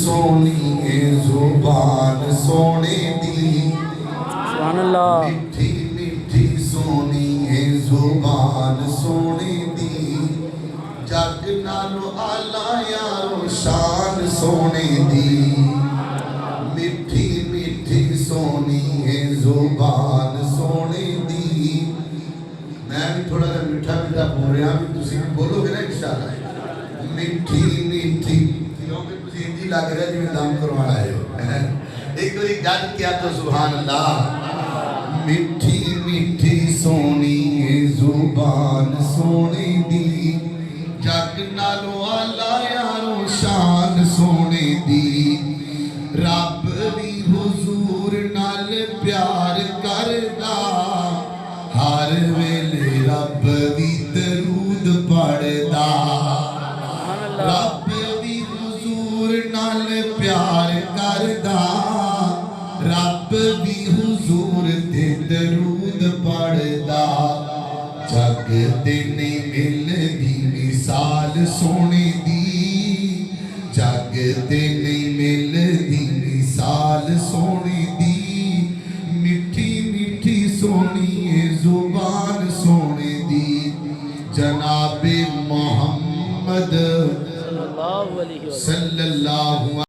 सोनी है जुबान सोने दी, सुभान अल्लाह। मिठी मिठी सोनी है जुबान सोने दी, जग नालो आला यारो शान सोने दी, मिठी मिठी सोनी है जुबान सोने दी। मैं भी थोड़ा सा मीठा मीठा बोल रहा भी तुसी भी बोलोगे ना इंशाअल्लाह। मिठी मिठी क्योंकि तुसी इंजी लग रहा जिवें दम करवाना है। एक बारी गल किया तो सुभान अल्लाह। मिठी मिठी सोनी है जुबान सोने दी, जग नालों आला यारो शान सोने दी, रब भी हुजूर नाल प्यार करदा, हर वेले रब भी दरूद पढ़दा, रब भी हुजूर नाल प्यार करदा, रब भी हुजूर ते दरूद पढ़दा, जग ते नहीं मिलदी मिसाल सोने दी, जग ते नहीं मिलदी मिसाल सोने दी, मिठी मिठी सोनी है जुबान सोने दी, जनाबे मोहम्मद सल्लल्लाहु अलैहि वसल्लम। सल्लल्लाहु